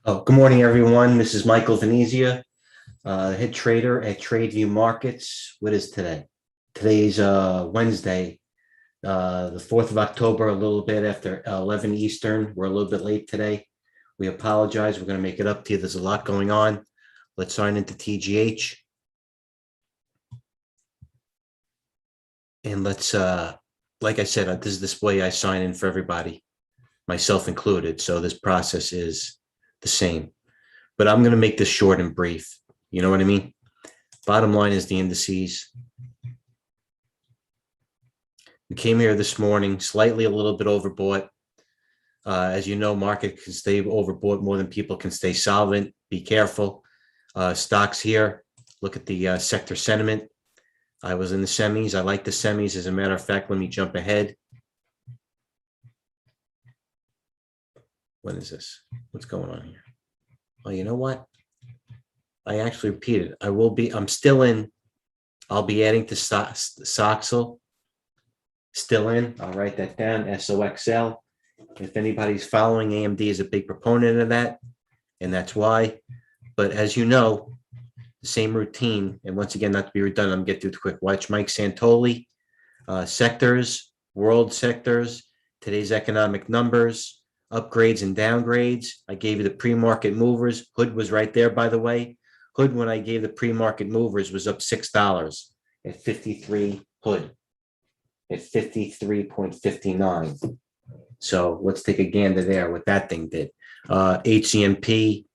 Oh, good morning, everyone. This is Michael Venezia, head trader at TradeView Markets. What is today? Today's Wednesday, the 4th of October, a little bit after 11 Eastern. We're a little bit late today. We apologize. We're going to make it up to you. There's a lot going on. Let's sign into TGH. And let's, like I said, this is this way I sign in for everybody, myself included. So this process is the same. But I'm going to make this short and brief. You know what I mean? Bottom line is the indices. We came here this morning, slightly a little bit overbought. As you know, market can stay overbought more than people can stay solvent. Be careful. Stocks here, look at the sector sentiment. I was in the semis. I like the semis. As a matter of fact, let me jump ahead. What is this? What's going on here? Oh, you know what? I actually repeated. I'm still in. I'll be adding to Soxel. Still in. I'll write that down. SOXL. If anybody's following, AMD is a big proponent of that, and that's why. But as you know, the same routine. And once again, not to be redundant, I'm going to get through it quick. Watch Mike Santoli. Sectors, world sectors, today's economic numbers, upgrades and downgrades. I gave you the pre-market movers. Hood was right there, by the way. Hood, when I gave the pre-market movers, was up $6 at 53 Hood at 53.59. So let's take a gander there what that thing did. HCMP,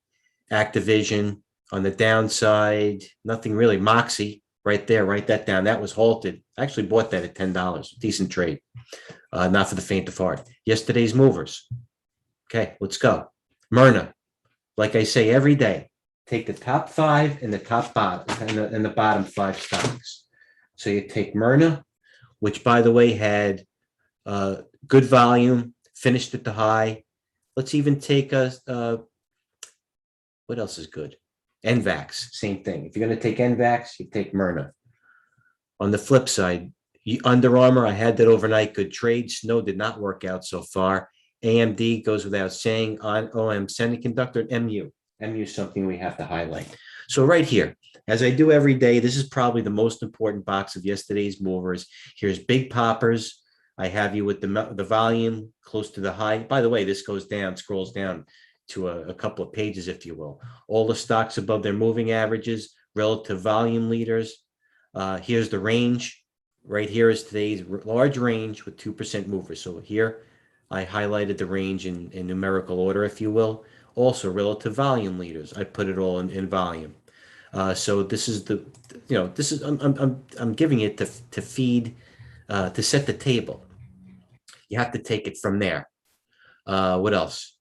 Activision on the downside, nothing really. Moxie right there, write that down. That was halted. I actually bought that at $10. Decent trade. Not for the faint of heart. Yesterday's movers. Okay, let's go. Myrna, like I say every day, take the top five and the top bottom and the bottom five stocks. So you take Myrna, which by the way had good volume, finished at the high. Let's even take what else is good? NVAX, same thing. If you're going to take NVAX, you take Myrna. On the flip side, Under Armour, I had that overnight good trade. Snow did not work out so far. AMD goes without saying. On OM Semiconductor, MU. MU is something we have to highlight. So right here, as I do every day, this is probably the most important box of yesterday's movers. Here's big poppers. I have you with the volume close to the high. By the way, this goes down, scrolls down to a couple of pages, if you will. All the stocks above their moving averages, relative volume leaders. Here's the range. Right here is today's large range with 2% movers. So here I highlighted the range in numerical order, if you will. Also relative volume leaders. I put it all in volume. So this is I'm giving it to feed, to set the table. You have to take it from there. What else?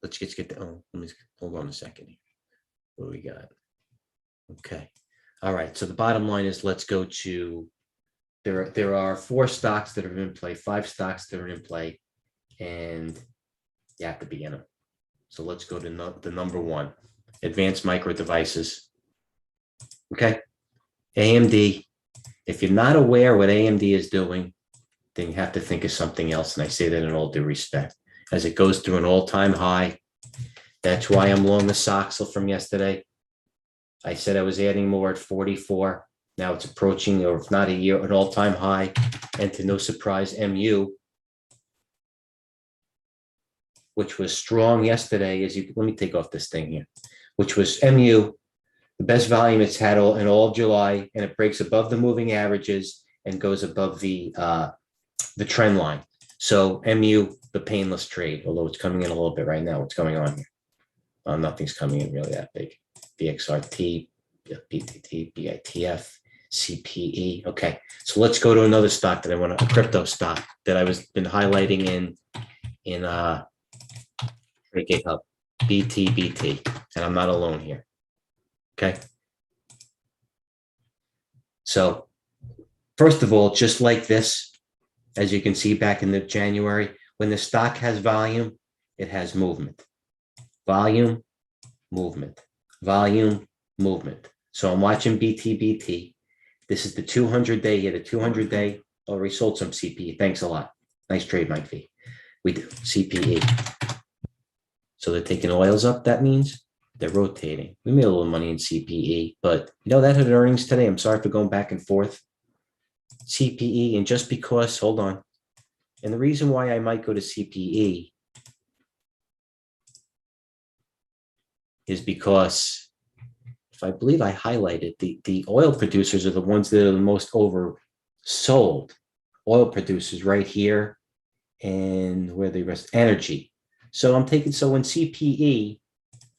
Let's just get let me hold on a second. What do we got? Okay. All right. So the bottom line is let's go to, there are 4 stocks that are in play, 5 stocks that are in play, and you have to be in them. So let's go to the number 1, advanced micro devices. Okay. AMD. If you're not aware what AMD is doing, then you have to think of something else. And I say that in all due respect. As it goes through an all-time high. That's why I'm long the Soxel from yesterday. I said I was adding more at 44. Now it's approaching, or if not a year, an all-time high. And to no surprise, MU, which was strong yesterday, let me take off this thing here, which was MU, the best volume it's had in all of July, and it breaks above the moving averages and goes above the trend line. So MU, the painless trade, although it's coming in a little bit right now. What's going on here? Nothing's coming in really that big. BXRT, BTT, BITF, CPE. Okay, so let's go to another stock that I want, a crypto stock that I been highlighting in TradeGate Hub, BTBT, and I'm not alone here. Okay. So first of all, just like this, as you can see back in the January, when the stock has volume, it has movement. Volume, movement, volume, movement. So I'm watching BTBT. This is the 200-day. Yeah, the 200-day. Already sold some CPE. Thanks a lot. Nice trade, Mike V. We do CPE. So they're taking oils up. That means they're rotating. We made a little money in CPE, but that had earnings today. I'm sorry for going back and forth. CPE, and just because, hold on. And the reason why I might go to CPE is because if I believe I highlighted the oil producers are the ones that are the most oversold. Oil producers right here, and where the rest energy. So I'm taking, so when CPE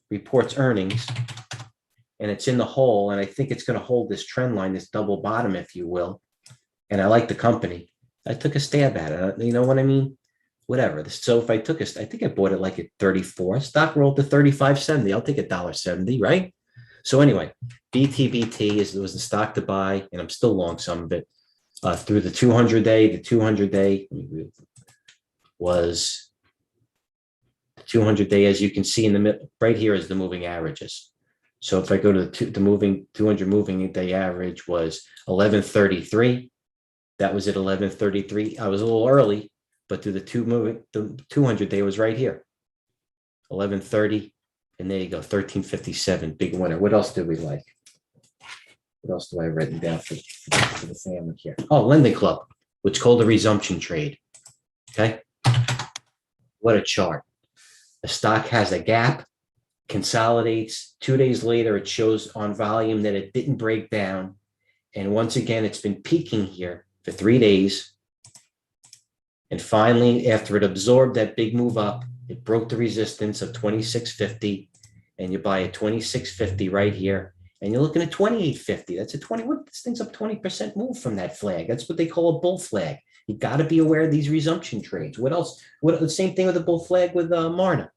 reports earnings and it's in the hole, and I think it's going to hold this trend line, this double bottom, if you will, and I like the company, I took a stab at it. You know what I mean? Whatever. So if I took I think I bought it like at 34. Stock rolled to 35.70. I'll take $1.70, right? So anyway, BTBT was the stock to buy, and I'm still long some of it through the 200-day. The 200-day was the 200-day, as you can see in the middle, right here is the moving averages. So if I go to the moving 200 moving day average was 1133. That was at 1133. I was a little early, but through the 200-day was right here, 1130, and there you go, 1357, big winner. What else did we like? What else do I written down for the family here? Oh, Lending Club, which called a resumption trade. Okay, what a chart. The stock has a gap, consolidates. 2 days later, it shows on volume that it didn't break down, and once again, it's been peaking here for 3 days. And finally, after it absorbed that big move up, it broke the resistance of 2650, and you buy at 2650 right here, and you're looking at 2850. That's a 20. What, this thing's up 20% move from that flag. That's what they call a bull flag. You got to be aware of these resumption trades. What else? What the same thing with the bull flag with Marna.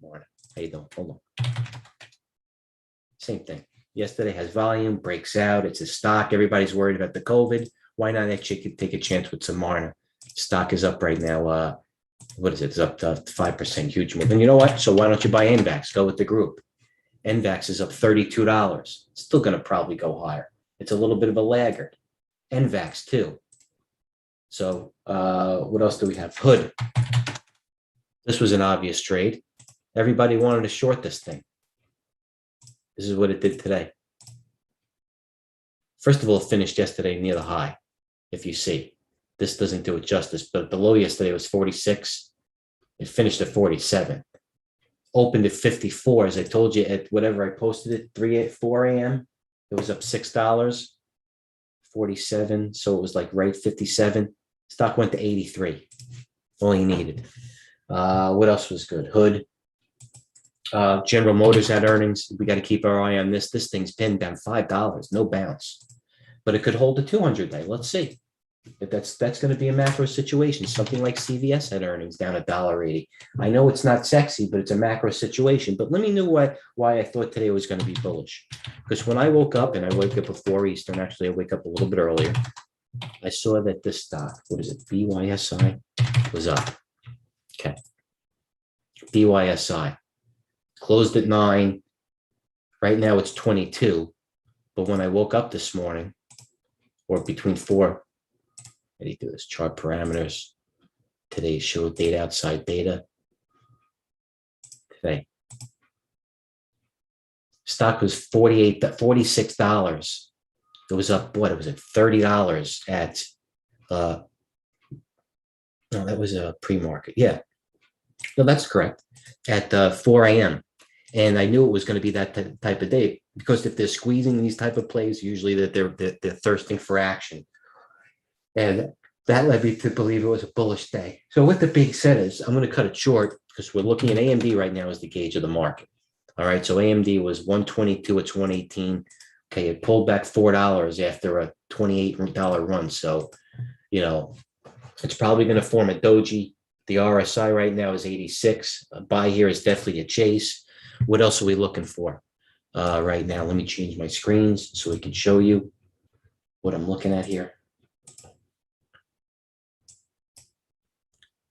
Marna, how you doing? Hold on. Same thing. Yesterday has volume, breaks out. It's a stock. Everybody's worried about the COVID. Why not actually take a chance with some Marna? Stock is up right now. What is it? It's up to 5%, huge move. And you know what? So why don't you buy NVAX? Go with the group. NVAX is up $32. Still going to probably go higher. It's a little bit of a laggard. NVAX too. So what else do we have? Hood. This was an obvious trade. Everybody wanted to short this thing. This is what it did today. First of all, it finished yesterday near the high. If you see, this doesn't do it justice, but the low yesterday was 46. It finished at 47. Opened at 54. As I told you, at whatever I posted it, 4 a.m., it was up $6, 47. So it was like right 57. Stock went to 83. All you needed. What else was good? Hood. General Motors had earnings. We got to keep our eye on this. This thing's pinned down $5, no bounce, but it could hold the 200-day. Let's see. But that's going to be a macro situation. Something like CVS had earnings down $1.80. I know it's not sexy, but it's a macro situation. But let me know why I thought today was going to be bullish. Because when I woke up, and I wake up before Eastern, actually I wake up a little bit earlier, I saw that this stock, what is it, BYSI, was up. Okay. BYSI. Closed at 9. Right now it's 22. But when I woke up this morning, or between 4, how do you do this? Chart parameters. Today show data outside data. Today. Stock was $46. It was up, what? It was at $30 at, no, that was a pre-market. Yeah. No, that's correct. At 4 a.m. And I knew it was going to be that type of day, because if they're squeezing these type of plays, usually that they're thirsting for action. And that led me to believe it was a bullish day. So with the being said is, I'm going to cut it short because we're looking at AMD right now as the gauge of the market. All right. So AMD was 122, it's 118. Okay. It pulled back $4 after a $28 run. So, it's probably going to form a doji. The RSI right now is 86. A buy here is definitely a chase. What else are we looking for right now? Let me change my screens so we can show you what I'm looking at here.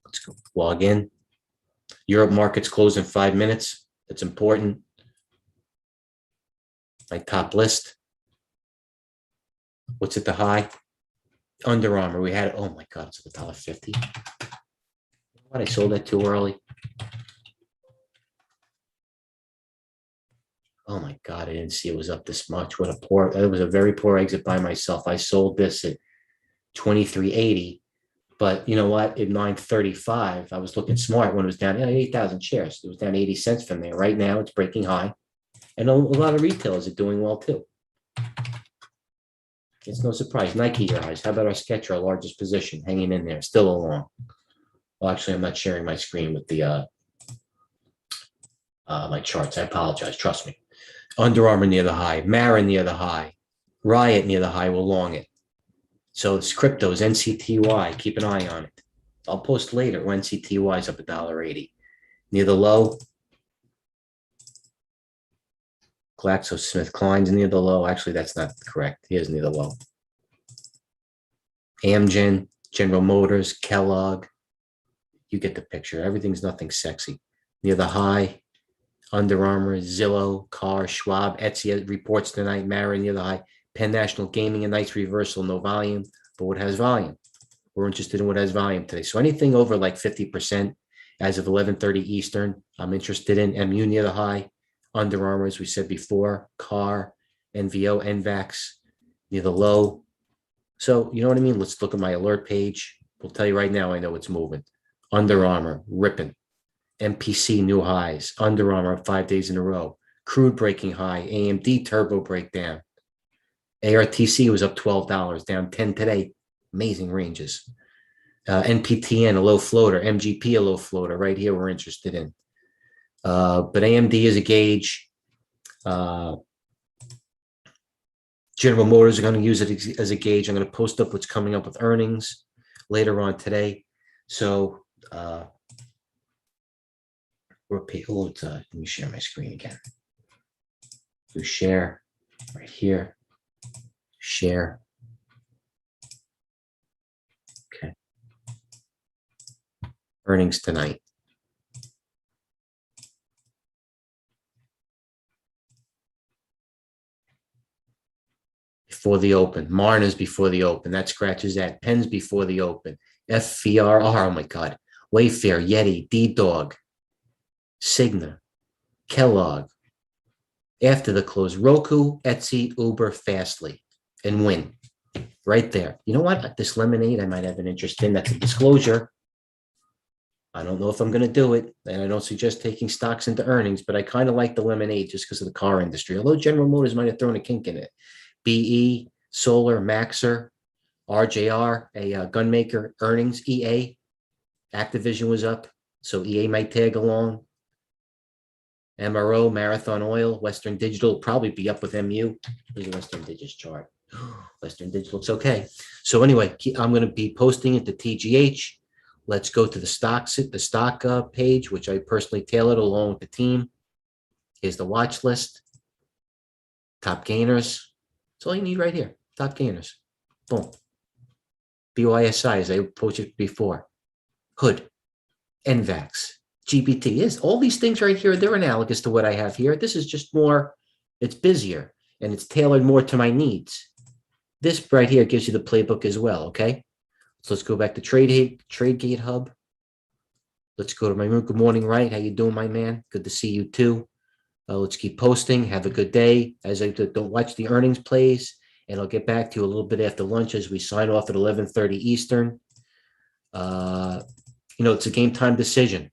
Let's go log in. Europe markets close in 5 minutes. That's important. My top list. What's at the high? Under Armour. We had, oh my God, it's at $1.50. What, I sold that too early? Oh my God, I didn't see it was up this much. What a poor, it was a very poor exit by myself. I sold this at 23.80. But you know what? At 9:35, I was looking smart when it was down 8,000 shares. It was down 80 cents from there. Right now, it's breaking high. And a lot of retailers are doing well too. It's no surprise. Nike, your eyes. How about our Sketch, our largest position, hanging in there, still along. Well, actually, I'm not sharing my screen with the my charts. I apologize. Trust me. Under Armour near the high, Mara near the high, Riot near the high. We'll long it. So it's cryptos, NCTY. Keep an eye on it. I'll post later when NCTY is up $1.80. Near the low, GlaxoSmithKline's near the low. Actually, that's not correct. He is near the low. Amgen, General Motors, Kellogg. You get the picture. Everything's nothing sexy. Near the high, Under Armour, Zillow, Carr, Schwab, Etsy reports tonight. Mara near the high. Penn National Gaming, a nice reversal, no volume, but what has volume? We're interested in what has volume today. So anything over like 50% as of 11:30 Eastern, I'm interested in. MU near the high. Under Armour, as we said before, Carr, NVO, NVAX near the low. So you know what I mean? Let's look at my alert page. We'll tell you right now, I know it's moving. Under Armour, ripping. MPC new highs. Under Armour 5 days in a row. Crude breaking high. AMD turbo breakdown. ARTC was up $12, down 10 today. Amazing ranges. NPTN, a low floater. MGP, a low floater. Right here, we're interested in. But AMD is a gauge. General Motors are going to use it as a gauge. I'm going to post up what's coming up with earnings later on today. So let me share my screen again. Do share right here. Share. Okay. Earnings tonight. Before the open. Marna's before the open. That scratches that. Penn's before the open. FVRR. Oh my God. Wayfair, Yeti, D-Dog, Cigna, Kellogg. After the close, Roku, Etsy, Uber, Fastly, and Win. Right there. You know what? This lemonade I might have an interest in. That's a disclosure. I don't know if I'm going to do it, and I don't suggest taking stocks into earnings, but I kind of like the lemonade just because of the car industry, although General Motors might have thrown a kink in it. BE, Solar, Maxer, RJR, a gun maker, earnings, EA, Activision was up, so EA might tag along. MRO, Marathon Oil, Western Digital, probably be up with MU. Here's a Western Digital's chart. Western Digital looks okay. So anyway, I'm going to be posting it to TGH. Let's go to the stock page, which I personally tailored along with the team. Here's the watch list. Top gainers. That's all you need right here. Top gainers. Boom. BYSI, as I posted before. Hood. NVAX. GPT is all these things right here. They're analogous to what I have here. This is just more, it's busier and it's tailored more to my needs. This right here gives you the playbook as well. Okay. So let's go back to TradeGate Hub. Let's go to my room. Good morning, right? How you doing, my man? Good to see you too. Let's keep posting. Have a good day. As I don't watch the earnings plays, and I'll get back to you a little bit after lunch as we sign off at 11:30 Eastern. It's a game time decision.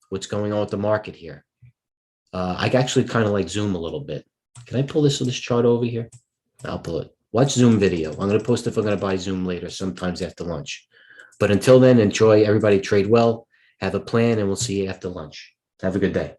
What's going on with the market here? I actually kind of like Zoom a little bit. Can I pull this chart over here? I'll pull it. Watch Zoom video. I'm going to post if I'm going to buy Zoom later, sometimes after lunch. But until then, enjoy. Everybody trade well. Have a plan, and we'll see you after lunch. Have a good day.